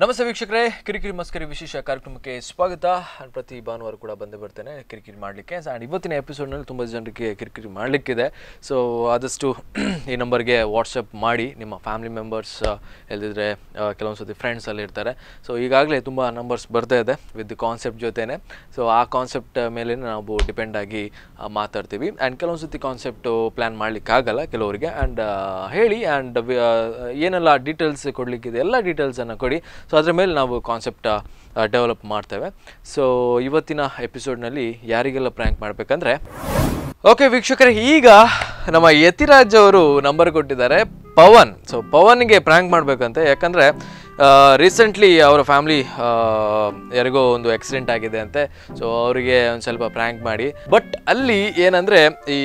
ನಮಸ್ತೆ ವೀಕ್ಷಕರೇ, ಕಿರಿಕಿರಿ ಮಸ್ಕರಿ ವಿಶೇಷ ಕಾರ್ಯಕ್ರಮಕ್ಕೆ ಸ್ವಾಗತ. ಪ್ರತಿ ಭಾನುವಾರ ಕೂಡ ಬಂದೇ ಬರ್ತೇನೆ ಕಿರಿಕಿರಿ ಮಾಡಲಿಕ್ಕೆ. ಆ್ಯಂಡ್ ಇವತ್ತಿನ ಎಪಿಸೋಡ್ನಲ್ಲಿ ತುಂಬ ಜನರಿಗೆ ಕಿರಿಕಿರಿ ಮಾಡಲಿಕ್ಕಿದೆ. ಸೊ ಆದಷ್ಟು ಈ ನಂಬರ್ಗೆ ವಾಟ್ಸಪ್ ಮಾಡಿ. ನಿಮ್ಮ ಫ್ಯಾಮಿಲಿ ಮೆಂಬರ್ಸ್ ಎಲ್ಲಿದ್ದರೆ ಕೆಲವೊಂದು ಸತಿ ಫ್ರೆಂಡ್ಸ್ ಅಲ್ಲಿ ಇರ್ತಾರೆ. ಸೊ ಈಗಾಗಲೇ ತುಂಬ ನಂಬರ್ಸ್ ಬರ್ತಾ ಇದೆ ವಿತ್ ಕಾನ್ಸೆಪ್ಟ್ ಜೊತೆನೆ. ಸೊ ಆ ಕಾನ್ಸೆಪ್ಟ್ ಮೇಲೆ ನಾವು ಡಿಪೆಂಡ್ ಆಗಿ ಮಾತಾಡ್ತೀವಿ. ಆ್ಯಂಡ್ ಕೆಲವೊಂದು ಸತಿ ಕಾನ್ಸೆಪ್ಟು ಪ್ಲ್ಯಾನ್ ಮಾಡಲಿಕ್ಕಾಗಲ್ಲ ಕೆಲವರಿಗೆ. ಆ್ಯಂಡ್ ಹೇಳಿ ಆ್ಯಂಡ್ ಏನೆಲ್ಲ ಡೀಟೇಲ್ಸ್ ಕೊಡಲಿಕ್ಕಿದೆ ಎಲ್ಲ ಡೀಟೇಲ್ಸನ್ನು ಕೊಡಿ. ಸೊ ಅದರ ಮೇಲೆ ನಾವು ಕಾನ್ಸೆಪ್ಟ್ ಡೆವಲಪ್ ಮಾಡ್ತೇವೆ. ಸೊ ಇವತ್ತಿನ ಎಪಿಸೋಡ್ನಲ್ಲಿ ಯಾರಿಗೆಲ್ಲ ಪ್ರ್ಯಾಂಕ್ ಮಾಡಬೇಕಂದ್ರೆ, ಓಕೆ ವೀಕ್ಷಕರೇ, ಈಗ ನಮ್ಮ ಯತಿರಾಜ್ ಅವರು ನಂಬರ್ ಕೊಟ್ಟಿದ್ದಾರೆ, ಪವನ್. ಸೊ ಪವನ್ಗೆ ಪ್ರ್ಯಾಂಕ್ ಮಾಡಬೇಕಂತೆ. ಯಾಕಂದರೆ ರೀಸೆಂಟ್ಲಿ ಅವರ ಫ್ಯಾಮ್ಲಿ ಯಾರಿಗೋ ಒಂದು ಆಕ್ಸಿಡೆಂಟ್ ಆಗಿದೆ ಅಂತೆ. ಸೊ ಅವರಿಗೆ ಒಂದು ಸ್ವಲ್ಪ ಪ್ರ್ಯಾಂಕ್ ಮಾಡಿ. ಬಟ್ ಅಲ್ಲಿ ಏನಂದರೆ, ಈ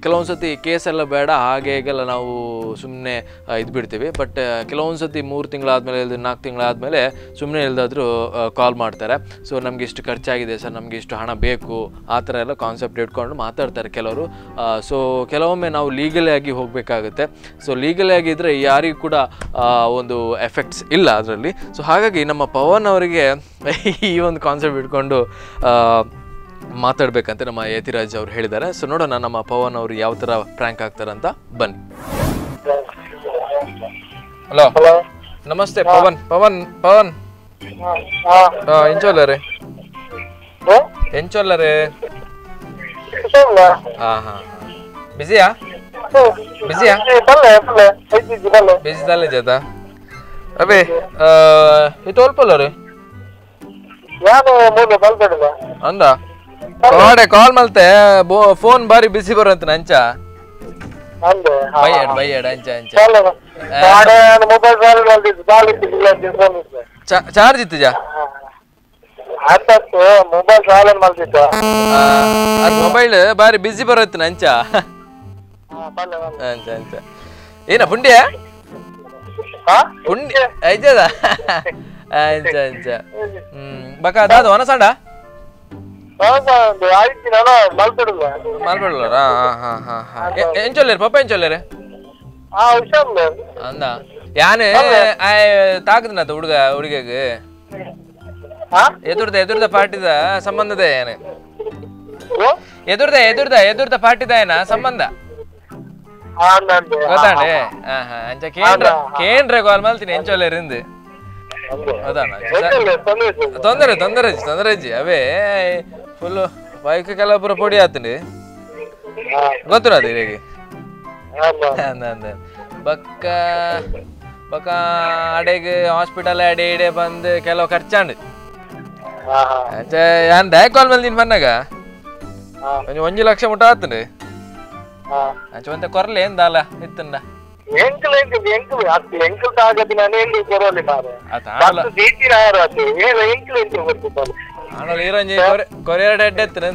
ಕೆಲವೊಂದು ಸತಿ ಕೇಸೆಲ್ಲ ಬೇಡ ಹಾಗೆ ಹೀಗೆಲ್ಲ ನಾವು ಸುಮ್ಮನೆ ಇದು ಬಿಡ್ತೀವಿ. ಬಟ್ ಕೆಲವೊಂದು ಸತಿ 3 ತಿಂಗಳಾದಮೇಲೆ 4 ತಿಂಗಳಾದಮೇಲೆ ಸುಮ್ಮನೆ ಇಲ್ದಾದರೂ ಕಾಲ್ ಮಾಡ್ತಾರೆ. ಸೊ ನಮಗೆ ಇಷ್ಟು ಖರ್ಚಾಗಿದೆ ಸರ್, ನಮಗೆ ಇಷ್ಟು ಹಣ ಬೇಕು, ಆ ಥರ ಎಲ್ಲ ಕಾನ್ಸೆಪ್ಟ್ ಇಟ್ಕೊಂಡು ಮಾತಾಡ್ತಾರೆ ಕೆಲವರು. ಸೊ ಕೆಲವೊಮ್ಮೆ ನಾವು ಲೀಗಲಿ ಆಗಿ ಹೋಗಬೇಕಾಗುತ್ತೆ. ಸೊ ಲೀಗಲಿ ಆಗಿದ್ದರೆ ಯಾರಿಗೂ ಕೂಡ ಒಂದು ಎಫೆಕ್ಟ್ಸ್ ಇಲ್ಲ ಅದರಲ್ಲಿ. ಸೊ ಹಾಗಾಗಿ ನಮ್ಮ ಪವನ್ ಅವರಿಗೆ ಈ ಒಂದು ಕಾನ್ಸೆಪ್ಟ್ ಇಟ್ಕೊಂಡು ಮಾತಾಡ್ಬೇಕಂತ ನಮ್ಮ ಯತಿರಾಜ್ ಅವರು ಹೇಳಿದ್ದಾರೆ. ಸೊ ನೋಡೋಣ ನಮ್ಮ ಪವನ್ ಅವರು ಯಾವ ಥರ ಪ್ರ್ಯಾಂಕ್ ಆಗ್ತಾರಂತ. ಬನ್ನಿ. ಹಲೋ, ನಮಸ್ತೆ ಪವನ್. ಪವನ್ ಪವನ್ ಎಂಚೋಲ್ಲರೇ ಎಂಚೋಲ್ಲರೇ ಹಾಂ ಹಾಂ ಬಿಸಿಯಾ ಬಿಸಿಯಾ ಬಿಸಿ ತಾಲೆ ಜಾತ ಅಬೇ ಇದು ಅಲ್ಪಲ್ಲರೇ ಅಂದ ಕಾಡೆ ಕಾಲ್ ಮಲ್ತೆ ಫೋನ್ ಬಾರಿ ಬಿಸಿ ಬರಂತ ನಂಚ ಬೈಯಡ್ ಬೈಯಡ್ ಅಂಚ ಅಂಚ ಚಾರ್ಜ್ ಇತ್ತು ಜಾ ಮೊಬೈಲ್ ಬಾರಿ ಬಿಸಿ ಬರತ್ತೆ ನಂಚ ಅಂಚ ಅಂಚ ಏನ ಪುಂಡ್ಯ ಪುಂಡ್ಯ ಐಜದ ಅಂಚ ಅಂಚ ಬಕ ದಾದ ವನಸಾಂಡ ಮಲ್ಪಡಲ್ಲ. ಎಂಚೊಲ್ಲೇರು ಪಪ್ಪ ಎಂಚೊಲ್ಲೇರು ಅಂದ ಯಾನೆ ತಾಕದನತ ಹುಡುಗಗೆ ಎದುರ್ದ ಪಾರ್ಟಿದ ಸಂಬಂಧದ ಏನ ಎದುರ್ದ ಪಾರ್ಟಿದ ಏನ ಸಂಬಂಧ ಗೊತ್ತಾಂಡೆ. ಅಂಚ ಕೇಂದ್ರ ಕಾಲ್ ಮಲ್ತೀನಿ ಎಂಚೊಲ್ಲೇರಿಂದು ತೊಂದರೆ ಅಜ್ಜಿ ಅವೇ ಫುಲ್ ಬೈಕ್ ಕೆಲವೊಬ್ಬರು ಪೊಡಿ ಆತಂಡಿ ಗೊತ್ತು ಅದು ಹೇಗೆ ಬಕ್ಕ ಬಕ್ಕ ಅಡೆಗೆ ಹಾಸ್ಪಿಟಲ್ ಅಡೆ ಇಡೆ ಬಂದು ಕೆಲವು ಖರ್ಚಾಂಡು ಯಾನ್ ಡೈ ಕಾಲ್ ಮಲ್ತೀನಿ ಬನ್ನಾಗ 1 ಲಕ್ಷ ಮುಟ್ಟ ಆತಂಡಿ ಅಂಚ ಮತ್ತೆ ಕೊರಲೆ ಎಂದಲ್ಲ ಇತ್ತಂಡ ಕೊರಿಯರ್ ಡೆಡ್ ಎತ್ತನ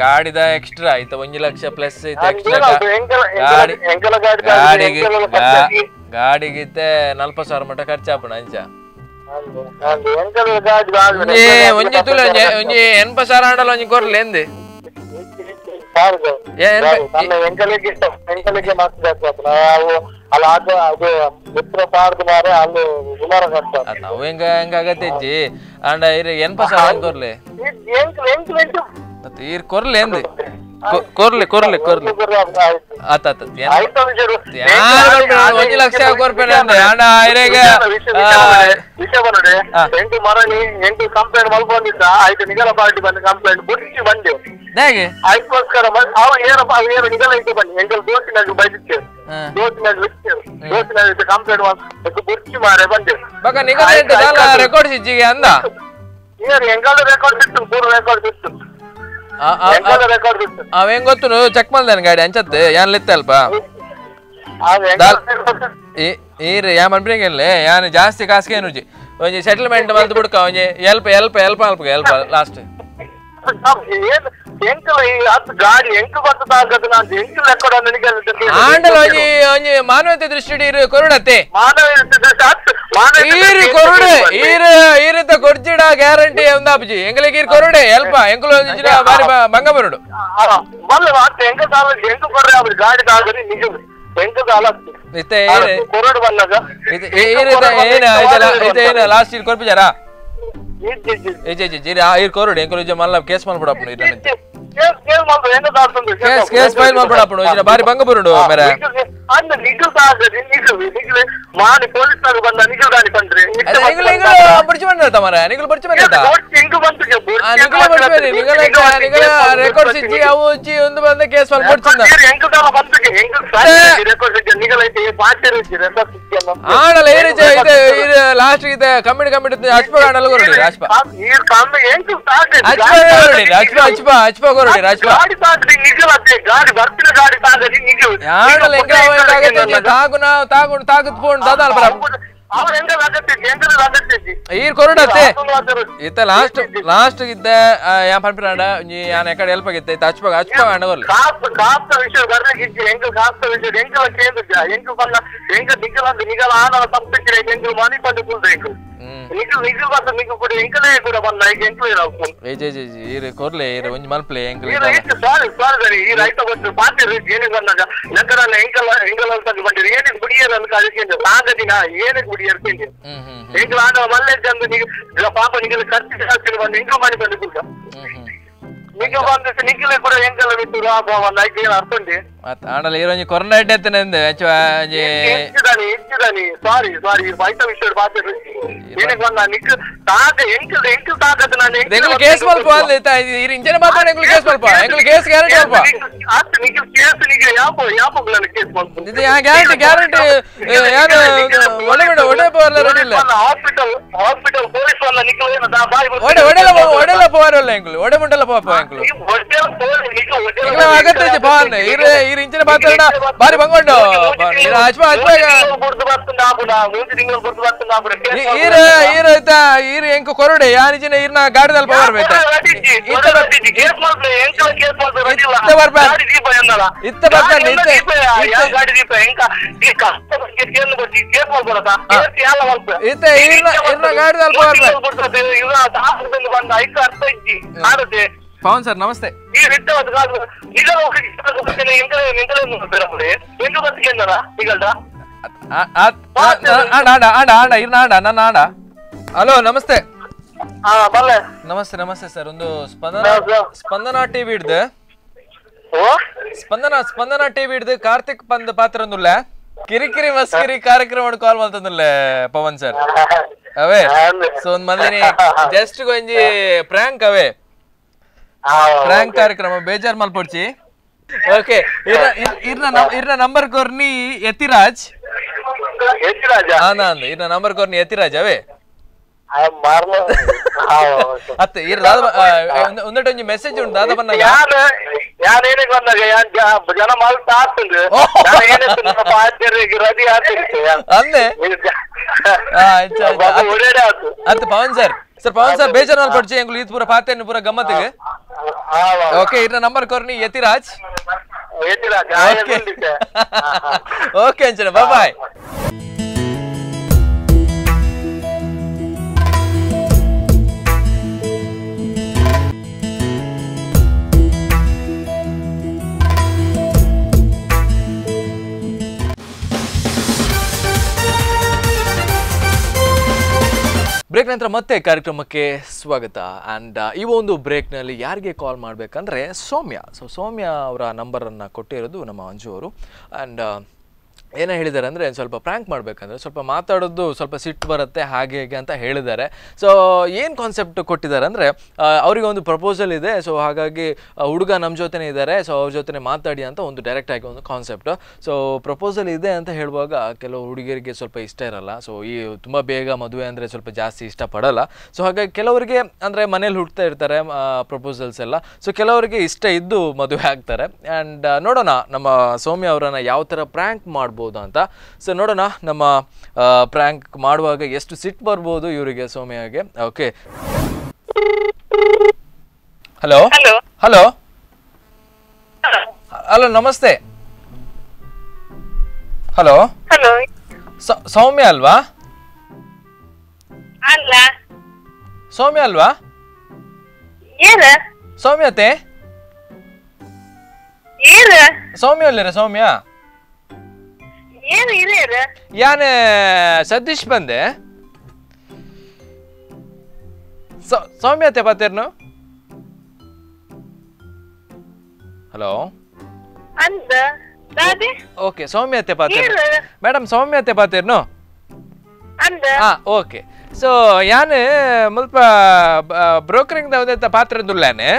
ಗಾಡಿದ ಎಕ್ಸ್ಟ್ರಾ ಆಯ್ತು 1 ಲಕ್ಷ ಪ್ಲಸ್ ಎಕ್ಸ್ಟ್ರಾ ಗಾಡಿಗಿತ್ತೆ 40,000 ಮಟ್ಟ ಖರ್ಚಾಪಣ ಅಂಚ ಒಂಜಿ ತುಲ ಒಂಜಿ 80,000 ಆಂಡಲ ಒಂಜಿ ಕೊರ್ಲೆ ಎಂದೆ ನಾವು ಹೆಂಗ ಆಗತ್ತಜ್ಜಿ ಅಂಡ 80,000 ಕೊರ್ಲೆ ಕೊರ್ಲೆ ಎಂದೆ ಕೊರ್ಲೆ ಕೊರ್ಲೆ ಕೊರ್ಲೆ 1 ಲಕ್ಷ ಕೊರ್ಪೇನೆ ಅಂದೆ ಅಂಡ ಐರೆಗೆ ಕಂಪ್ಲೇಂಟ್ ಮಲ್ಕೊಂಡಿದ್ದ ಆಯ್ತು. ನಿಗಲ ಪಾರ್ಟಿ ಬಂದು ಕಂಪ್ಲೇಂಟ್ ಬುರ್ಚಿ ಬಂದೆವು ಹೇಗೆ ಅದಕ್ಕೋಸ್ಕರ ಏನು ನಿಗಲ ಇಟ್ಟು ಬನ್ನಿ ಎಂಗಲ್ ದೋಸಿನಲ್ಲಿ ಬೈದಿತ್ತೇವೆ ದೋಸಿನಲ್ಲಿ ಬಿಡ್ತೇವೆ ದೋಸಿನಲ್ಲಿ ಕಂಪ್ಲೇಂಟ್ ಬುರ್ಚಿ ಮಾರೆ ಬಂದೆವು ಬಕ ನಿಗಲ ರೆಕಾರ್ಡ್ ಸಿಜ್ಜಿಗೆ ಅಂದ ಏನು ಎಂಗಲ್ ರೆಕಾರ್ಡ್ ಸಿಕ್ತು ಪೂರ್ವ ರೆಕಾರ್ಡ್ ಸಿಕ್ತು ಅವೇನ್ ಗೊತ್ತು ಚೆಕ್ ಮಾಡ್ದೇನೆ ಗಾಡಿ ಅಂಚತ್ತೆ ಯಾನ್ ಲೆತ್ತ ಅಲ್ಪ ಈರ್ ಯಾ ಮನ್ಬ್ರಿಂಗಲ್ಲೇ ಯಾನ್ ಜಾಸ್ತಿ ಕಾಸ್ಗೆ ಏನು ಒಂಜಿ ಸೆಟಲ್ಮೆಂಟ್ ಮಲ್ತು ಬಿಡ್ಕ ಒಂಜಿ ಎಲ್ಪ್ ಎಲ್ಪ್ ಎಲ್ಪ್ ಅಲ್ಪ ಎಲ್ಪ್ ಲಾಸ್ಟ್ ಆಂಡಲ್ ಒಂಜಿ ಒಂಜಿ ಮಾನವತೆ ದೃಷ್ಟಿ ಕೊರುಡತ್ತೆ ಕೊರುಡು ಈರಿತ ಕೊಡ್ಜಿಡ ಗ್ಯಾರಂಟಿ ಒಂದ ಅಪ್ಪಾಜಿ ಎಂಗಲಿಗೆ ಕೊರಡೆ ಎಲ್ಪ ಎಂಕುಲು ಬಾರಿ ಬಂಗ ಬರುಡು ಮಲ್ಲ ಎಂಕ ಎಂಕ ಕೊರ್ರೆ ಅವ್ರು ಗಾಡಿ ತಾಗರಿ ನಿಜ ಎಂಕ ಕಾಲ ಇತ್ತೆ ಕೊರಡು ಬಂದಾಗ ಏನ ಲಾಸ್ಟ್ ಇಲ್ಲಿ ಕೊರ್ಪಿಜಾರಾ ಕೊರಡು ಎಂಕುಲು ಮಲ್ಲ ಕೇಸ್ ಮಾಡ್ಬಿಡಪ್ಪ ಕೇಸ್ ಫೈಲ್ ಮಾಡ್ಬಿಡಪ್ಪ ಬಾರಿ ಬಂಗ ಬರುಡು ಮೇರೆ அந்த நிகழ் தாகதி நிகழ் மாடி போலீஸ்காரங்க ಬಂದ ನಿಗಲ್ ಗಾಡಿ ಬಂದ್ರೆ ಬರ್ಚಿ ಬಂದ ಮರ ನಿಗಲ್ ಬರ್ಚಿ ಬಂದ ಎಂಗ ಬಂತು ನಿಗಲ ರೆಕಾರ್ಡ್ ಸಿಚ್ಚಿ ಅವು ಉಚ್ಚಿ ಒಂದು ಬಂದ ಕೇಸ್ ಫೈಲ್ ಕೊಡ್ತಿದ್ದ ಎಂಗ ಕಾಲ ಬಂತು ಎಂಗ ರೆಕಾರ್ಡ್ ಸಿಚ್ಚಿ ನಿಗಲ ಐತೆ ಪಾಚರ್ ಇಚ್ಚಿ ರೆಕಾರ್ಡ್ ಸಿಚ್ಚಿ ಆಡಲ ಇದು ಲಾಸ್ಟ್ ಇದೆ ಕಮಿಟಿ ಹಚ್ಪ ಆಡಲ ಕೊರಡಿ ರಾಜ್ಪ ಈ ಕಾಮ ಎಂಗ ತಾಗದಿ ಹಚ್ಪ ಕೊರಡಿ ರಾಜ್ಪ ಗಾಡಿ ತಾಗದಿ ನಿಗಲ ಅತ್ತೆ ಗಾಡಿ ಬರ್ತಿನ ಗಾಡಿ ತಾಗದಿ ನಿಗಲ್ ಆಡಲ ಇತ್ತ ಲಾಸ್ಟ್ ಇದ್ದೆ ಯಾ ಪಂಪಿನಾಡ ಯಾನ್ ಎಕಡೆ ಹೆಲ್ಪ್ ಆಗಿತ್ತೆ ಹಚ್ಪಾಗ ಅಣ್ಣಗೋರ್ಲಿ ಕಾಸ್ತ ವಿಷಯ ಬರ್ಲಿಕ್ಕೆ ಹೆಂಗ ಕಾಸ್ತ ವಿಷಯ ಹೆಂಗಲ ಕೇಳಿದ್ದ ಹೆಂಗ ಬಂದ ಹೆಂಗ ನಿಗಲ ಆಡಲ ತಪ್ಪಿದ್ರೆ ಹೆಂಗ ಮನಿ ಬಂದು ಕೂಳ್ದ ಹೆಂಗ ನಿಗಲ್ ಬಂದ ನಿಗಲ್ ಕೂಡ ಹೆಂಗಲೇ ಕೂಡ ಬಂದ ಈಗ ಹೆಂಗಲೇ ನಾವು ಈರೆ ಕೊರ್ಲೆ ಈರೆ ಒಂಜಿ ಮಲ್ಪ್ಲೆ ಹೆಂಗಲೇ ಸಾರಿ ಈ ರೈತ ಬಂದು ಪಾತಿ ಏನೇ ಬಂದಾಗ ನಗರಲ್ಲ ಹೆಂಗಲ ಅಂತ ಬಂದಿರಿ ಏನಿಗೆ ಗುಡಿಯರ್ ಅಂತ ಅದಕ್ಕೆ ಸಾಗದಿನ ಏನಿಗೆ ಗುಡಿಯರ್ ಕೇಂದ್ರ ಹೆಂಗ ಆಡ ಮಲ್ಲೆ ಚಂದ ನಿಗ ಪಾಪ ನಿಗಲ ಖರ್ಚು ಹಾಕ್ತಿರು ಬಂದು ಹೆಂಗ ಮಾಡಿ ಬಂದು ಕೂಳ್ದ ನಿಗ ಬಂದ ನಿಗಲೇ ಕೂಡ ಹೆಂಗಲ ಬಿಟ್ಟು ರಾಬವನ್ನ ಐಕೆ ಅರ್ಥಂಡಿ ಆಡಲ ಈರೋಂಜಿ ಕೊರೋನಾ ಇಟ್ಟೆತ್ತನೆ ಅಂದೆ ಹೆಚ್ಚಿದಾನಿ ಸಾರಿ ರೈತ ವಿಷಯ ಪಾತಿ ಏನಿಗೆ ಬಂದ ನಿಗ ತಾಗ ಹೆಂಗ ತಾಗದ ನಾನು ಎಂಗ್ಲು ಕೇಸ್ ಮಲ್ಪ ಇರು ಇಂಚನೆ ಮಾತಾಡ ಎಂಗ್ಲು ಕೇಸ್ ಮಲ್ಪ ಎಂಗ್ಲು ಕೇಸ್ ಗ್ಯಾರಂಟಿ ಮಲ್ಪ ಆತ ನಿಗ ಕೇಸ್ ನಿಗ ಯಾಪೋ ನಾನು ಕೇಸ್ ಮಲ್ಪ ಇದು ಯಾ ಗ್ಯಾರಂಟಿ ಯಾರು ಒಡೆ ಪವರ್ ರೆಡಿ ಇಲ್ಲ ಹಾಸ್ಪಿಟಲ್ ಪೊಲೀಸ್ ವಲ್ಲ ನಿಗ ಏನು ದಾ ಬಾಯಿ ಒಡೆಲ ಪವರ್ ಇಲ್ಲ ಎಂಗ್ಲು ಒಡೆ ಮುಂಡಲ ಪವರ್ ಎಂಗ್ಲು ಎಂಗ್ಲು ಅಗತ್ಯ ಪವರ್ ಇರು ಇಂಚನೆ ಮಾತಾಡ ಬಾರಿ ಬಂಗೊಂಡು ಹಚ್ಪ ಗುರ್ತು ಬರ್ತುಂಡಾ ಆಪುನಾ ಮೂತಿ ತಿಂಗಳು ಗುರ್ತು ಬರ್ತುಂಡಾ ಆಪುನಾ ಈರ ಐತಾ ಈರು ಎಂಕ ಕೊರಡೆ ಯಾನಿಚಿನ ಈರ್ನ ಗಾಡಿದಲ್ಲಿ ಪವರ್ ಬೇಕು ಪವನ್ ಸರ್ ನಮಸ್ತೆ ಹಲೋ ನಮಸ್ತೆ ನಮಸ್ತೆ ಸರ್ ಒಂದು ಸ್ಪಂದನ ಟಿವಿ ಹಿಡ್ದು ಸ್ಪಂದನ ಟಿವಿ ಹಿಡ್ದು ಕಾರ್ತಿಕ್ ಪಂದ್ ಪಾತ್ರ ಒಂದುಲ್ಲ ಕಿರಿಕಿರಿ ಮಸ್ಕಿರಿ ಕಾರ್ಯಕ್ರಮ ಕಾಲ್ ಮಾಡ್ತಂದುಲ್ಲೆ ಪವನ್ ಸರ್ ಅವೇ ಸೊ ಒಂದ್ ಮಂದಿನಿ ಜಸ್ಟ್ ಗೊಂಜಿ ಪ್ರಾಂಕ್ ಅವೇ ಪ್ರಾಂಕ್ ಕಾರ್ಯಕ್ರಮ ಬೇಜಾರ್ ಮಲ್ಪೊಡ್ಚಿ ಓಕೆ ಇರ್ನ ನಂಬರ್ ಕೋರ್ನಿ ಯತಿರಾಜ್ ಇರ್ನ ನಂಬರ್ ಕೋರ್ನಿ ಯತಿರಾಜ್ ಅವೇ ಅತ್ತೆ ಇರ್ ಒಂದಟ್ಟು ಒಂಜಿ ಮೆಸೇಜ್ ಉಂಟು ದಾದ ಬಂದಾಗ ಯಾನೇನಕ್ಕೆ ಬಂದಾಗ ಜನ ಮಾಲ್ತಾ ಆಗ್ತದೆ ರದಿ ಆಗ್ತಿರುತ್ತೆ ಅಂದೆ ಅತ್ತೆ ಪವನ್ ಸರ್ ಪವನ್ ಸರ್ ಬೇಜಾರ್ ಮಲ್ಪಡ್ಚಿ ಎಂಗ್ಲು ಇದು ಪೂರ ಪಾತೆಯನ್ನು ಪೂರ ಗಮ್ಮತ್ತಿಗೆ ಓಕೆ ಇರ್ನ ನಂಬರ್ ಕೋರ್ನಿ ಯತಿರಾಜ್ ಓಕೆ ಅಂಚನ ಬಾಯ್ ಬ್ರೇಕ್ ನಂತರ ಮತ್ತೆ ಕಾರ್ಯಕ್ರಮಕ್ಕೆ ಸ್ವಾಗತ ಆ್ಯಂಡ್ ಈ ಒಂದು ಬ್ರೇಕ್ನಲ್ಲಿ ಯಾರಿಗೆ ಕಾಲ್ ಮಾಡಬೇಕಂದ್ರೆ ಸೌಮ್ಯ ಅವರ ನಂಬರನ್ನು ಕೊಟ್ಟಿರೋದು ನಮ್ಮ ಅಂಜು ಅವರು ಆ್ಯಂಡ್ ಏನ ಹೇಳಿದ್ದಾರೆ ಅಂದರೆ ಸ್ವಲ್ಪ ಪ್ರ್ಯಾಂಕ್ ಮಾಡಬೇಕಂದ್ರೆ ಸ್ವಲ್ಪ ಮಾತಾಡೋದು ಸ್ವಲ್ಪ ಸಿಟ್ಟು ಬರುತ್ತೆ ಹಾಗೆ ಹೇಗೆ ಅಂತ ಹೇಳಿದ್ದಾರೆ ಸೊ ಏನು ಕಾನ್ಸೆಪ್ಟ್ ಕೊಟ್ಟಿದ್ದಾರೆ ಅಂದರೆ ಅವರಿಗೆ ಒಂದು ಪ್ರಪೋಸಲ್ ಇದೆ ಸೊ ಹಾಗಾಗಿ ಹುಡುಗ ನಮ್ಮ ಜೊತೆನೇ ಇದ್ದಾರೆ ಸೊ ಅವ್ರ ಜೊತೆ ಮಾತಾಡಿ ಅಂತ ಒಂದು ಡೈರೆಕ್ಟಾಗಿ ಒಂದು ಕಾನ್ಸೆಪ್ಟ್ ಸೊ ಪ್ರಪೋಸಲ್ ಇದೆ ಅಂತ ಹೇಳುವಾಗ ಕೆಲವು ಹುಡುಗಿಯರಿಗೆ ಸ್ವಲ್ಪ ಇಷ್ಟ ಇರಲ್ಲ ಸೊ ಈ ತುಂಬ ಬೇಗ ಮದುವೆ ಅಂದರೆ ಸ್ವಲ್ಪ ಜಾಸ್ತಿ ಇಷ್ಟಪಡಲ್ಲ ಸೊ ಹಾಗಾಗಿ ಕೆಲವರಿಗೆ ಅಂದರೆ ಮನೇಲಿ ಹುಡ್ತಾ ಇರ್ತಾರೆ ಪ್ರಪೋಸಲ್ಸ್ ಎಲ್ಲ ಸೊ ಕೆಲವರಿಗೆ ಇಷ್ಟ ಇದ್ದು ಮದುವೆ ಆಗ್ತಾರೆ ಆ್ಯಂಡ್ ನೋಡೋಣ ನಮ್ಮ ಸೌಮ್ಯ ಅವರನ್ನು ಯಾವ ಥರ ಪ್ರ್ಯಾಂಕ್ ಮಾಡ್ಬೋದು ಅಂತ ಸೊ ನೋಡೋಣ ನಮ್ಮ ಪ್ರ್ಯಾಂಕ್ ಮಾಡುವಾಗ ಎಷ್ಟು ಸಿಟ್ಟು ಬರ್ಬೋದು ಇವರಿಗೆ ಸೌಮ್ಯಗೆ ಓಕೆ ಹಲೋ ಹಲೋ ಹಲೋ ನಮಸ್ತೆ ಹಲೋ ಸೌಮ್ಯ ಅಲ್ವಾ ಸೌಮ್ಯ ಅಲ್ವಾ ಏನ ಸೌಮ್ಯತೆ ಏನ ಸೌಮ್ಯ ಅಲ್ಲರ ಸೌಮ್ಯ ಏನು ಇರೇರ ಯಾನ್ ಸತೀಶ್ ಬಂದೆ ಸೌಮ್ಯತೆ ಪಾತೇರ್ನು ಹಲೋ ಅಂದ ದಾದಿ ಓಕೆ ಸೌಮ್ಯತೆ ಪಾತೇರ್ ಮೇಡಮ್ ಸೌಮ್ಯತೆ ಪಾತೇರ್ನು ಅಂದ ಹಾ ಓಕೆ ಸೊ ಯಾನ್ ಮುಲ್ಪ ಬ್ರೋಕರಿಂಗ್ ದಾವದ ಪಾತ್ರ ದುಲ್ಲಾನೆ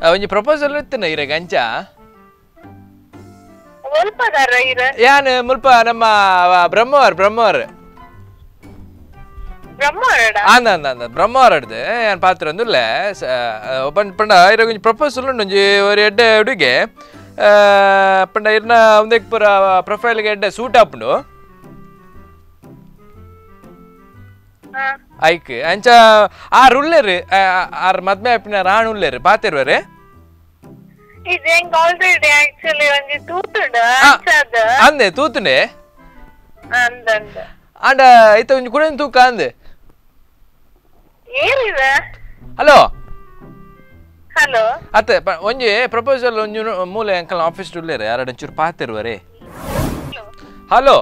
ಒಂಜಿ ಪ್ರಪೋಸಲ್ ಇತ್ತನ ಇರಗ ಅಂಚ ಒಲ್ಪದಾರ ಇರ ಯಾನ್ ಮುಲ್ಪ ನಮ್ಮ ಬ್ರಹ್ಮವರ್ ಬ್ರಹ್ಮವರಡ ಅಂದ ಅಂದ ಅಂದ ಬ್ರಹ್ಮವರಡ್ದು ಯಾನ್ ಪಾತ್ರ ಅಂದುಲ್ಲೆ ಪಂಡ ಇರಗ ಒಂಜಿ ಪ್ರಪೋಸಲ್ ಉಂಡು ಒಂಜಿ ಒರಿ ಎಡ್ಡೆ ಹುಡುಗೆ ಪಂಡ ಇರ್ನ ಒಂದಕ್ಕೆ ಪೂರ ಪ್ರೊಫೈಲ್ಗೆ ಎಡ್ಡೆ ಸೂಟ್ ಆಪುಂಡು ಐಕ್ ಅಂಚ ಆರ್ ಉಲ್ಲೇರು ಆರ್ ಮದ್ಮೆ ಆಪಿನ ರಾಣ್ ಉಲ್ಲೇರು ಪಾತಿರ್ವರೆ ಇದು ಹೆಂಗ್ ಆಲ್ರೆಡಿ ಆಕ್ಚುಲಿ ಒಂಜಿ ತೂತುಂಡು ಅಂದೆ ತೂತುಂಡೆ ಅಂದಂದ ಆಂಡ ಐತ ಒಂಜಿ ಕುಡೇನ್ ತೂಕ ಅಂದೆ ಏನಿದ ಹಲೋ ಹಲೋ ಅತ್ತೆ ಒಂಜಿ ಪ್ರಪೋಸಲ್ ಒಂಜಿ ಮೂಲೆ ಅಂಕಲ್ ಆಫೀಸ್ ಉಲ್ಲೇರು ಯಾರಡ ಒಂಚೂರು ಪಾತಿರ್ವರೆ ಹಲೋ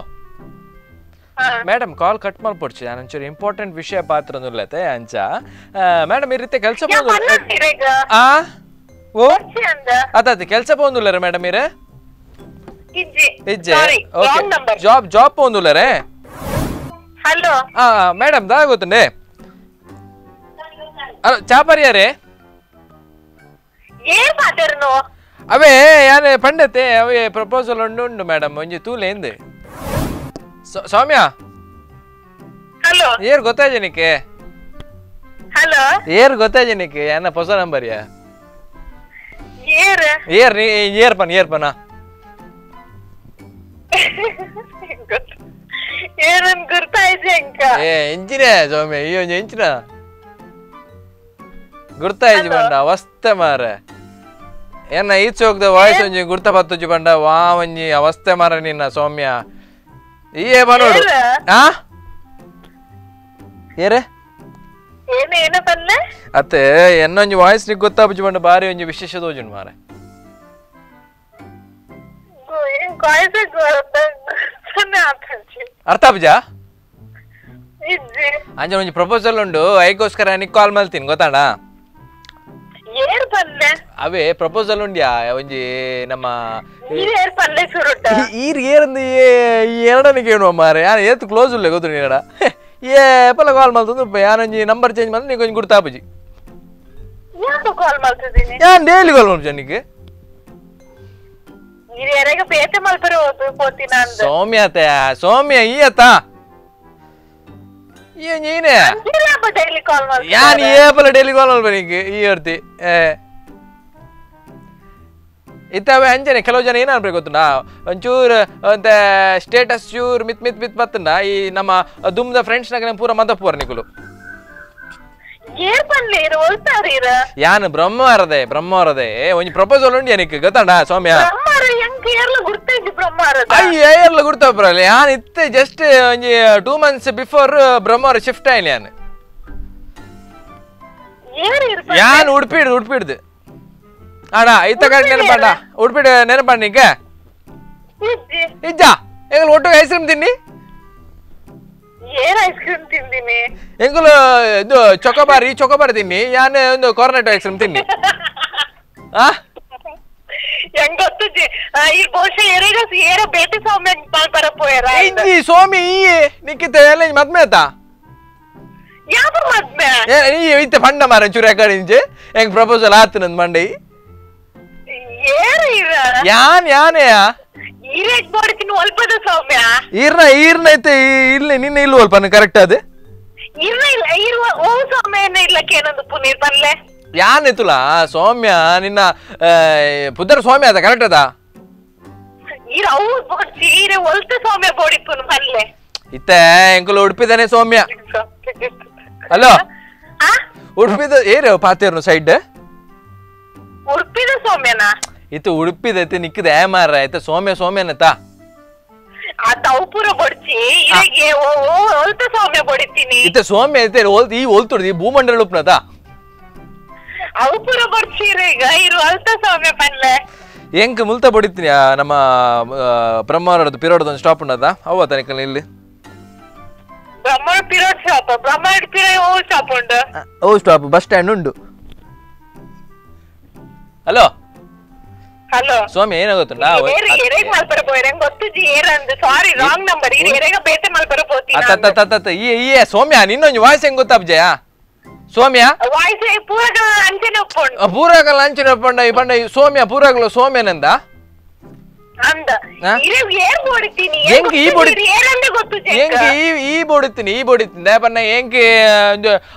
ಮೇಡಮ್ ಕಾಲ್ ಕಟ್ ಮಾಡ್ಕೊಡ್ಚಿ ನಾನು ಒಂಚೂರು ಇಂಪಾರ್ಟೆಂಟ್ ವಿಷಯ ಪಾತ್ರ ಅಂದುಲ್ಲತೆ ಅಂಚ ಮೇಡಮ್ ಈ ರೀತಿ ಕೆಲಸ ಆ ಓ ಅತ್ತ ಕೆಲಸ ಪೋಂದುಲ್ಲರೆ ಮೇಡಮ್ ಇರೆ ಇಜ್ಜೆ ಓಕೆ ಜಾಬ್ ಪೋಂದುಲ್ಲರೆ ಹಲೋ ಮೇಡಮ್ దా ಗೊತ್ತುಂಡೆ ಹಲೋ ಚಾಪರಿಯಾರೆ ಏನ್ ಮಾತಾಡ್ನು ಅವೇ ಯಾರು ಪಂಡತೆ ಅವೇ ಪ್ರಪೋಸಲ್ ಉಂಡು ಮೇಡಮ್ ಒಂಜಿ ತೂಲೆ ಎಂದೆ ಸೌಮ್ಯ ಹಲೋ ಏರ್ ಗೊತ್ತಾಜನಿಕ್ಕೆ ಹಲೋ ಏರ್ ಗೊತ್ತಾಜನಿಕ್ಕೆ ಯಾನ ಹೊಸ ನಂಬರ್ ಯಾ ಏರ್ ಏರ್ ಏರ್ಪನ ಏನನ್ ಗುರ್ತಾಯ್ತು ಎಂಕ ಎಂಚಿನ ಸೌಮ್ಯ ಈ ಒಂಜಿ ಎಂಚಿನ ಗುರ್ತಾಯ್ಜಿ ಬಂಡ ಅವಸ್ಥೆ ಮಾರ ಏನ ಈಚೆ ಹೋಗ್ದ ವಾಯ್ಸ್ ಒಂಜಿ ಗುರ್ತ ಪತ್ತುಜಿ ಬಂಡ ವಾ ಒಂಜಿ ಅವಸ್ಥೆ ಮಾರ ನಿನ್ನ ಸೌಮ್ಯ ಈಯೇ ಬನೋಡು ಆ ಏರೆ ಏನ ಬನ್ನೆ ಅತ್ತೆ ಎನ್ನೊಂಜಿ ವಾಯ್ಸ್ ನಿಗ್ ಗೊತ್ತಾಪುಜಿ ಬಂಡ ಬಾರಿ ಒಂಜಿ ವಿಶೇಷ ತೋಜುಂಡು ಮಾರೆ ಅರ್ಥ ಆಪುಜ ಅಂಚ ಒಂಜಿ ಪ್ರಪೋಸಲ್ ಉಂಡು ಐಗೋಸ್ಕರ ನಿಕ್ ಕಾಲ್ ಮಲ್ತೀನಿ ಗೊತ್ತಾಂಡ ಅವೇ ಪ್ರಪೋಸಲ್ ಉಂಡ್ಯಾ ಒಂಜಿ ನಮ್ಮ ಈರ್ ಏರಂದು ಎರಡನಿಗೆ ಏನು ಮಾರೆ ಯಾರು ಏತು ಕ್ಲೋಸ್ ಉಲ್ಲೆ ಗೊತ್ತು ನೀಡ ಏಪಲ ಕಾಲ್ ಮಲ್ತಂದು ಯಾನೊಂಜಿ ನಂಬರ್ ಚೇಂಜ್ ಮಾಡಿ ನೀ ಕೊಂಚ ಗುರ್ತಾಪುಜಿ ಯಾನ್ ಡೈಲಿ ಕಾಲ್ ಮಲ್ಪುಜ ನಿಕ್ಕೆ ಸೌಮ್ಯತೆ ಸೌಮ್ಯ ಈಯತ್ತ ನೀನೆ ಯಾನ್ ಏಪಲ ಡೈಲಿ ಕಾಲ್ ಮಲ್ಪ ನಿಕ್ಕೆ ಈ ಹೇಳ್ತಿ ಇತ್ತವೆ ಅಂಜನೆ ಕೆಲವು ಜನ ಏನ್ ಅನ್ಬೇಕು ಗೊತ್ತುಂಡ ಒಂಚೂರು ಅಂತ ಸ್ಟೇಟಸ್ ಚೂರ್ ಮಿತ್ ಬತ್ತಂಡ ಈ ನಮ್ಮ ದುಮ್ದ ಫ್ರೆಂಡ್ಸ್ ನಾಗ ಪೂರ ಮದಪೂರ ನಿಕುಲು ಯಾನ್ ಬ್ರಹ್ಮವರದೆ ಒಂಜಿ ಪ್ರಪೋಸಲ್ ಉಂಡಿ ನಿಕ್ ಗೊತ್ತಾಂಡ ಸೌಮ್ಯ ಅಯ್ಯ ಏರ್ಲ ಗುರ್ತಾಪುರಲ್ಲ ಯಾನ್ ಇತ್ತೆ ಜಸ್ಟ್ ಒಂಜಿ 2 months ಬಿಫೋರ್ ಬ್ರಹ್ಮವರ ಶಿಫ್ಟ್ ಆಯ್ಲಿ ಯಾನ್ ಉಡುಪಿಡ್ದು ಆಡ ಐತ ಕಡೆ ನೆನಪಂಡ ಉಡುಪಿಡ ನೆನಪಂಡ ನಿಂಕ ಇಜ್ಜ ಎಂಗಲ್ ಒಟ್ಟಿಗೆ ಐಸ್ ಕ್ರೀಮ್ ತಿನ್ನಿ ಎಂಗಲ್ ಇದು ಚೊಕೊಬಾರಿ ತಿನ್ನಿ ಯಾನ್ ಒಂದು ಕಾರ್ನೆಟೋ ಐಸ್ ಕ್ರೀಮ್ ತಿನ್ನಿ ಸೋಮಿ ಈ ನಿಕ್ಕಿತ ಎಲ್ಲ ಮದ್ಮೆ ಆತ ಇತ್ತೆ ಪಂಡ ಮಾರ ಚೂರಿ ಅಕಾಡಿ ಹೆಂಗ್ ಪ್ರಪೋಸಲ್ ಆತ ನಂದ್ ಮಂಡೈ ಯಾನೆಯ ಈರ್ನ ಐತೆ ಇಲ್ಲ ನಿನ್ನ ಇಲ್ಲ ಅಲ್ಪ ಕರೆಕ್ಟ್ ಅದು ಯಾನ್ ಐತುಲ ಸೌಮ್ಯ ನಿನ್ನ ಪುದರ್ ಸೌಮ್ಯ ಅದ ಕರೆಕ್ಟ್ ಅದ ಇತ್ತೆ ಎಂಕುಲು ಉಡುಪಿದಾನೆ ಸೌಮ್ಯ ಹಲೋ ಉಡುಪಿದ ಏರು ಪಾತೇರ್ನು ಸೈಡ್ ಉಡುಪಿದ ಸೌಮ್ಯನಾ ಇತ್ತು ಉಡುಪಿದೈತೆ ನಿಕ್ಕದ ಮಾರ ಆಯ್ತಾ ಸೌಮ್ಯನತ ಆ ತೌಪುರ ಬಡ್ಚಿ ಇರೆಗೆ ಓ ಓಲ್ತ ಸೌಮ್ಯ ಬಡಿತಿ ಬರ್ತೀನಿ ಇತ್ತೆ ಸೌಮ್ಯ ಐತೆ ಈ ಹೋಲ್ತುಡ್ದು ಈ ಭೂಮಂಡಲ ಉಪ್ನದ ಅವು ಪೂರ ಬರ್ತೀರ ಈಗ ಇರು ಅಲ್ತ ಸೌಮ್ಯ ಪನ್ಲೆ ಹೆಂಗ್ ಮುಲ್ತ ಬಡಿತೀನಿ ನಮ್ಮ ಬ್ರಹ್ಮಾವರದ್ದು ಪಿರೋಡದ ಒಂದು ಸ್ಟಾಪ್ ಉಂಡದ ಅವ ತನಿಕಲ್ ಇಲ್ಲಿ ಬ್ರಹ್ಮಾಂಡ ಪಿರೋಡ್ ಶಾಪ್ ಬ್ರಹ್ಮಾಂಡ ಪಿರೋ ಓ ಶಾಪ್ ಉಂಡು ಓ ಸ್ಟಾಪ್ ಬಸ್ ಸ್ಟ್ಯಾಂಡ್ ಉಂಡು ಹಲೋ ಹಲೋ ಸ್ವಾಮಿ ಏನಾಗುತ್ತುಂಟಾ ಎರೆಗ್ ಮಲ್ಪರ ಬೋಯ್ರಂಗ್ ಗೊತ್ತಿದ್ದಿ ಏರಂದು ಸಾರಿ ರಾಂಗ್ ನಂಬರ್ ಇದು ಎರೆಗ ಬೇತೆ ಮಲ್ಪರ ಬೋತಿ ಈ ಸೌಮ್ಯ ನಿನ್ನೊಂದು ವಾಯ್ಸ್ ಹೆಂಗ್ ಗೊತ್ತಾ ಅಬ್ಜಯ ಸೌಮ್ಯ ವಾಯ್ಸ್ ಪೂರಗಲ ಅಂಚನೆ ಒಪ್ಪುಂಡು ಪೂರಾಗಲ್ಲ ಅಂಚಿನ ಪಂಡ ಸೌಮ್ಯ ಪೂರಾಗಲು ಸೌಮ್ಯನಂದ ಅಂದ ಇರೆಗ್ ಏರ್ ಬೋಡಿತೀನಿ ಹೆಂಗ್ ಈ ಬೋಡಿ ಏರಂದೆ ಗೊತ್ತು ಹೆಂಗ್ ಈ ಬೋಡಿತೀನಿ ಪನ್ನ ಹೆಂಗ್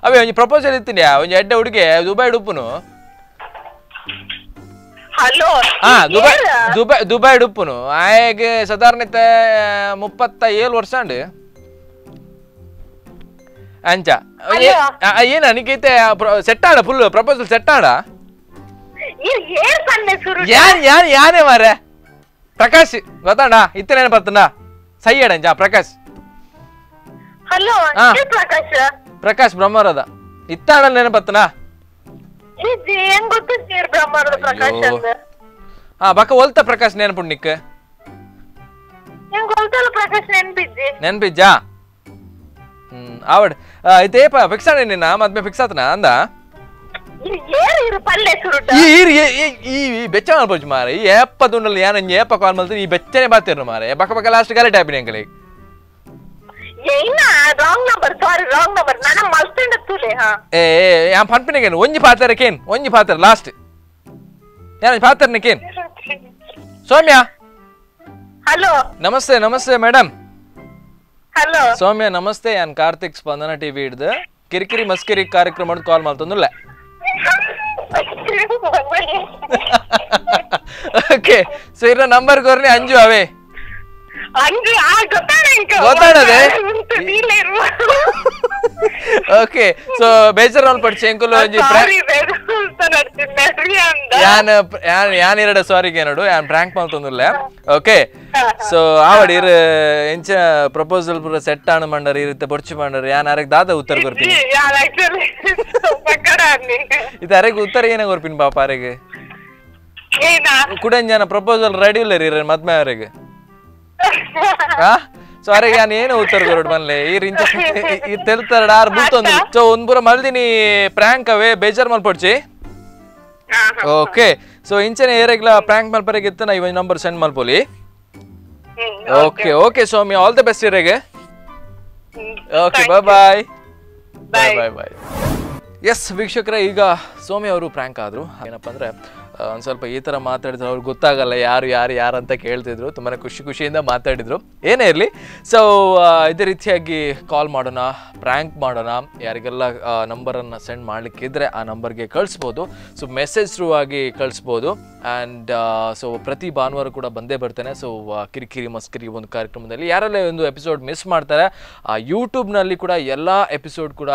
ಅವೇ ಒಂಜಿ ಪ್ರಪೋಸಲ್ ಇತ್ತೀನಿ ಒಂಜಿ ಎಡ್ಡೆ ಹುಡುಗಿ ದುಬೈ ಉಪ್ಪುನು ಹಲೋ ದುಬೈ ಉಪ್ಪುನು ಆಯಗೆ ಸಾಧಾರಣತೆ 37 ವರ್ಷ ಅಂಡ್ ಅಂಚ ಏನ ನಿಕೈತೆ ಸೆಟ್ ಆಡ ಫುಲ್ ಪ್ರಪೋಸಲ್ ಸೆಟ್ ಆಡ ಯಾನೇ ಮಾರೆ ಪ್ರಕಾಶ್ ಗೊತ್ತಾಡ ಇತ್ತ ನೆನಪತ್ತನ ಸೈಯಡ ಅಂಚ ಪ್ರಕಾಶ್ ಹಲೋ ಪ್ರಕಾಶ್ ಬ್ರಹ್ಮರದ ಇತ್ತಾಡ ನೆನಪತ್ತನ ಬಕ್ಕ ಒಲ್ತ ಪ್ರಕಾಶ್ ನೆನಪುಂಡು ನಿಕ್ ನೆನ್ಪಿಜ್ಜಾ ಆವಡ್ ಐತೇಪ ಫಿಕ್ಸ್ ಆಡ ನಿನ್ನ ಮದ್ಮೆ ಫಿಕ್ಸ್ ಆತನ ಅಂದ ಈ ಬೆಚ್ಚ ಮಲ್ಪೋಜ್ ಮಾರೆ ಈ ಏಪ ದುಂಡಲ್ಲಿ ಯಾನ ಏಪ ಕಾಲ್ ಮಲ್ತೀನಿ ಈ ಬೆಚ್ಚನೆ ಬಾತಿರ್ನು ಮಾರೆ ಬಕ್ಕ ಬಕ್ಕ ಲಾಸ್ಟ್ ಗಾಲಿ ಟ್ಯಾಪಿನಿ ಅಂಕಲಿ ಪನ್ಪಿನ ಒಂಜಿ ಪಾತ್ರ ಕೇನ್ ಒಂಜಿ ಪಾತ್ರ ಲಾಸ್ಟ್ ಯಾನ ಪಾತ್ರನ ಕೇನ್ ಸೌಮ್ಯ ಹಲೋ ನಮಸ್ತೆ ನಮಸ್ತೆ ಮೇಡಮ್ ಹಲೋ ಸೌಮ್ಯ ನಮಸ್ತೆ ಯಾನ್ ಕಾರ್ತಿಕ್ ಸ್ಪಂದನ ಟಿವಿ ಹಿಡ್ದು ಕಿರಿಕಿರಿ ಮಸ್ಕಿರಿ ಕಾರ್ಯಕ್ರಮ ಕಾಲ್ ಮಾಡ್ತಂದುಲ್ಲ ಓಕೆ ಸೊ ಇರೋ ನಂಬರ್ ಕೋರ್ನಿ ಅಂಜು ಅವೇ ಗೊತ್ತಾಡದೆ ಓಕೆ ಸೊ ಬೇಜಾರ್ ಪಡ್ಚೆ ಎಂಕುಲು ಒಂಜಿ ಯಾನ್ ಎರಡು ಸಾರಿಗೆ ನೋಡು ಯಾನ್ ಪ್ರ್ಯಾಂಕ್ ಮಾಡ್ತಂದುಲ್ಲ ಓಕೆ ಸೊ ಆವಡ್ ಇರ್ ಎಂಚ ಪ್ರಪೋಸಲ್ ಪೂರ ಸೆಟ್ ಆಣ ಮಂಡರ್ ಇರುತ್ತೆ ಪೊಡ್ಚಿ ಮಂಡರ್ ಯಾನ್ ಅರೆಗ್ ದಾದ ಉತ್ತರ ಕೊಡ್ತೀನಿ ಇದು ಅರೆಗ್ ಉತ್ತರ ಏನ ಕೊರ್ಪಿನ್ ಪಾಪ ಅರೆಗೆ ಕುಡಂಜನ ಪ್ರಪೋಸಲ್ ರೆಡಿ ಇಲ್ಲ ರೀ ಮದ್ಮೆ ಅವರಿಗೆ ಸೊ ಅರೆಗೆ ನಾನು ಏನು ಉತ್ತರ ಕೊರಡು ಮನ್ಲೆ ಈ ತೆಲ್ತಾರ ಆರ್ ಬೂತೊಂದು ಸೊ ಒಂದ್ ಪೂರ ಮಲ್ದಿನಿ ಪ್ರ್ಯಾಂಕ್ ಅವೇ ಬೇಜಾರ್ ಮಲ್ಪೊಡ್ಚಿ ಓಕೆ ಸೊ ಇಂಚನೆ ಏರೆಗ್ಲ ಪ್ರ್ಯಾಂಕ್ ಮಲ್ಪರೆಗಿತ್ತು ನಾ ಇವ ನಂಬರ್ ಸೆಂಡ್ ಮಲ್ಪೊಲಿ okay okay Soumya all the best ಇರೆಗೆ okay bye bye bye bye bye yes ವೀಕ್ಷಕರೇ ಈಗ ಸೌಮ್ಯ ಅವರು ಪ್ರ್ಯಾಂಕ್ ಆದ್ರು ಏನಪ್ಪ ಅಂದ್ರೆ ಒಂದು ಸ್ವಲ್ಪ ಈ ಥರ ಮಾತಾಡಿದ್ರು ಅವ್ರಿಗೆ ಗೊತ್ತಾಗಲ್ಲ ಯಾರು ಅಂತ ಕೇಳ್ತಿದ್ರು ತುಂಬಾ ಖುಷಿಯಿಂದ ಮಾತಾಡಿದ್ರು ಏನೇ ಇರಲಿ ಸೊ ಇದೇ ರೀತಿಯಾಗಿ ಕಾಲ್ ಮಾಡೋಣ ಪ್ರ್ಯಾಂಕ್ ಮಾಡೋಣ ಯಾರಿಗೆಲ್ಲ ನಂಬರನ್ನು ಸೆಂಡ್ ಮಾಡಲಿಕ್ಕಿದ್ರೆ ಆ ನಂಬರ್ಗೆ ಕಳಿಸ್ಬೋದು ಸೊ ಮೆಸೇಜ್ ಥ್ರೂ ಆಗಿ ಕಳಿಸ್ಬೋದು ಆ್ಯಂಡ್ ಸೊ ಪ್ರತಿ ಭಾನುವಾರ ಕೂಡ ಬಂದೇ ಬರ್ತೇನೆ ಸೊ ಕಿರಿಕಿರಿ ಮಸ್ಕಿರಿ ಒಂದು ಕಾರ್ಯಕ್ರಮದಲ್ಲಿ ಯಾರೆಲ್ಲ ಒಂದು ಎಪಿಸೋಡ್ ಮಿಸ್ ಮಾಡ್ತಾರೆ ಯೂಟ್ಯೂಬ್ನಲ್ಲಿ ಕೂಡ ಎಲ್ಲ ಎಪಿಸೋಡ್ ಕೂಡ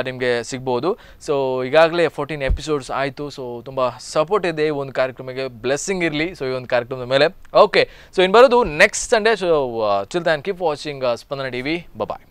ನಿಮಗೆ ಸಿಗ್ಬೋದು ಸೊ ಈಗಾಗಲೇ 14 ಎಪಿಸೋಡ್ಸ್ ಆಯಿತು ಸೊ ತುಂಬ ಸಪೋರ್ಟ್ ಇದೆ ಈ ಒಂದು ಕಾರ್ಯಕ್ರಮಕ್ಕೆ ಬ್ಲೆಸ್ಸಿಂಗ್ ಇರಲಿ ಸೊ ಈ ಒಂದು ಕಾರ್ಯಕ್ರಮದ ಮೇಲೆ ಓಕೆ ಸೊ ಇನ್ನು ಬರೋದು next Sunday so chill then keep watching Spandana TV ಬಾಯ್